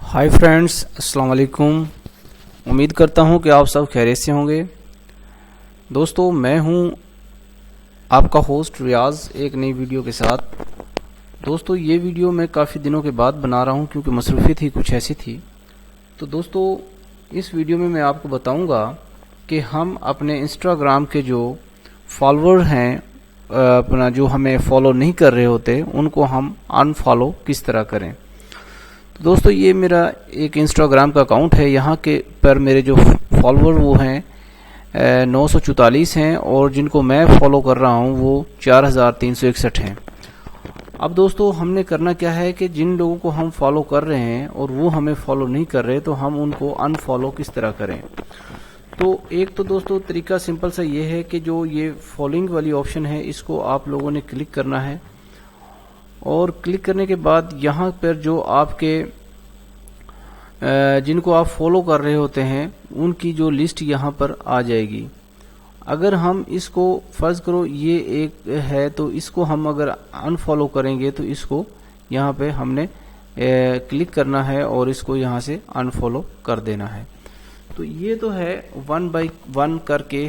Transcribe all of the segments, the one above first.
Hi friends, अस्सलाम वालेकुम। उम्मीद करता हूँ कि आप सब खैरियत से होंगे। दोस्तों, मैं हूँ आपका होस्ट रियाज एक नई वीडियो के साथ। दोस्तों, ये वीडियो मैं काफ़ी दिनों के बाद बना रहा हूँ क्योंकि मसरूफ़ियत ही कुछ ऐसी थी। तो दोस्तों, इस वीडियो में मैं आपको बताऊँगा कि हम अपने इंस्टाग्राम के जो फॉलोअर हैं, अपना जो हमें फॉलो नहीं कर रहे होते, उनको हम अनफॉलो किस तरह करें। दोस्तों, ये मेरा एक इंस्टाग्राम का अकाउंट है। यहाँ के पर मेरे जो फॉलोअर वो हैं 944 हैं और जिनको मैं फॉलो कर रहा हूँ वो 4361 हैं। अब दोस्तों, हमने करना क्या है कि जिन लोगों को हम फॉलो कर रहे हैं और वो हमें फॉलो नहीं कर रहे, तो हम उनको अनफॉलो किस तरह करें। तो एक तो दोस्तों तरीका सिंपल सा ये है कि जो ये फॉलोइंग वाली ऑप्शन है, इसको आप लोगों ने क्लिक करना है और क्लिक करने के बाद यहाँ पर जो आपके जिनको आप फॉलो कर रहे होते हैं उनकी जो लिस्ट यहाँ पर आ जाएगी। अगर हम इसको फर्ज करो ये एक है, तो इसको हम अगर अनफॉलो करेंगे तो इसको यहाँ पे हमने क्लिक करना है और इसको यहाँ से अनफॉलो कर देना है। तो ये तो है 1 बाय 1 करके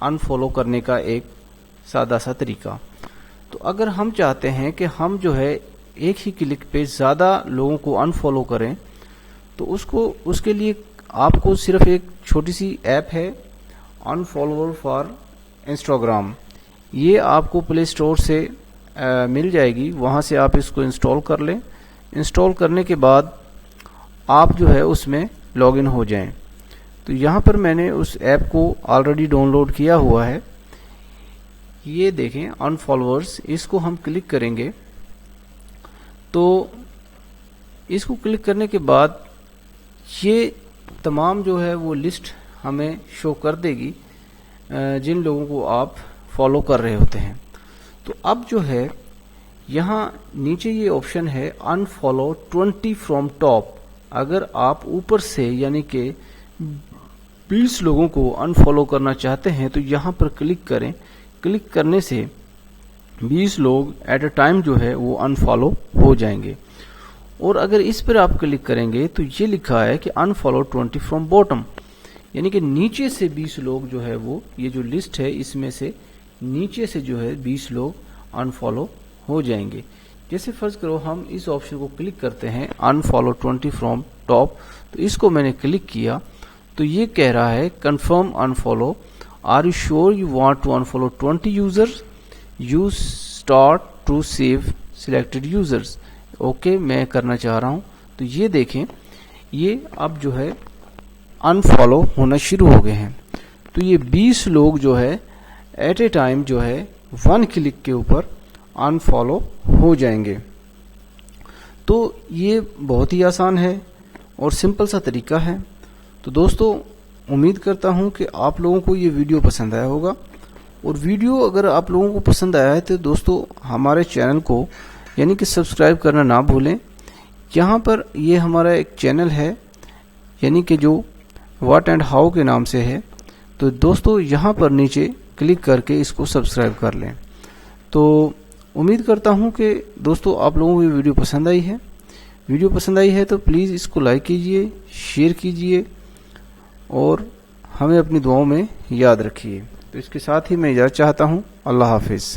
अनफॉलो करने का एक सादा सा तरीका। तो अगर हम चाहते हैं कि हम जो है एक ही क्लिक पे ज़्यादा लोगों को अनफॉलो करें, तो उसके लिए आपको सिर्फ एक छोटी सी ऐप है, अनफॉलोअर फॉर इंस्टाग्राम। ये आपको प्ले स्टोर से मिल जाएगी, वहाँ से आप इसको इंस्टॉल कर लें। इंस्टॉल करने के बाद आप जो है उसमें लॉगिन हो जाएं। तो यहाँ पर मैंने उस ऐप को ऑलरेडी डाउनलोड किया हुआ है। ये देखें, अनफॉलोअर्स, इसको हम क्लिक करेंगे तो इसको क्लिक करने के बाद ये तमाम जो है वो लिस्ट हमें शो कर देगी जिन लोगों को आप फॉलो कर रहे होते हैं। तो अब जो है यहाँ नीचे ये ऑप्शन है अनफॉलो 20 फ्रॉम टॉप। अगर आप ऊपर से यानी कि 20 लोगों को अनफॉलो करना चाहते हैं तो यहाँ पर क्लिक करें। क्लिक करने से 20 लोग एट अ टाइम जो है वो अनफॉलो हो जाएंगे। और अगर इस पर आप क्लिक करेंगे तो ये लिखा है कि अनफॉलो 20 फ्रॉम बॉटम, यानी कि नीचे से 20 लोग जो है वो, ये जो लिस्ट है इसमें से नीचे से जो है 20 लोग अनफॉलो हो जाएंगे। जैसे फर्ज करो हम इस ऑप्शन को क्लिक करते हैं अनफॉलो 20 फ्रॉम टॉप, तो इसको मैंने क्लिक किया तो ये कह रहा है confirm unfollow, are you sure you want to unfollow 20 users, you start to save selected users. Okay, मैं करना चाह रहा हूँ। तो ये देखें, ये अब जो है अनफॉलो होना शुरू हो गए हैं। तो ये 20 लोग जो है एट ए टाइम जो है 1 क्लिक के ऊपर अनफॉलो हो जाएंगे। तो ये बहुत ही आसान है और सिंपल सा तरीका है। तो दोस्तों, उम्मीद करता हूँ कि आप लोगों को ये वीडियो पसंद आया होगा। और वीडियो अगर आप लोगों को पसंद आया है तो दोस्तों हमारे चैनल को यानी कि सब्सक्राइब करना ना भूलें। यहाँ पर ये हमारा एक चैनल है यानी कि जो व्हाट एंड हाउ के नाम से है। तो दोस्तों यहाँ पर नीचे क्लिक करके इसको सब्सक्राइब कर लें। तो उम्मीद करता हूँ कि दोस्तों आप लोगों को ये वीडियो पसंद आई है। वीडियो पसंद आई है तो प्लीज़ इसको लाइक कीजिए, शेयर कीजिए और हमें अपनी दुआओं में याद रखिए। तो इसके साथ ही मैं इजाज़त चाहता हूँ। अल्लाह हाफिज़।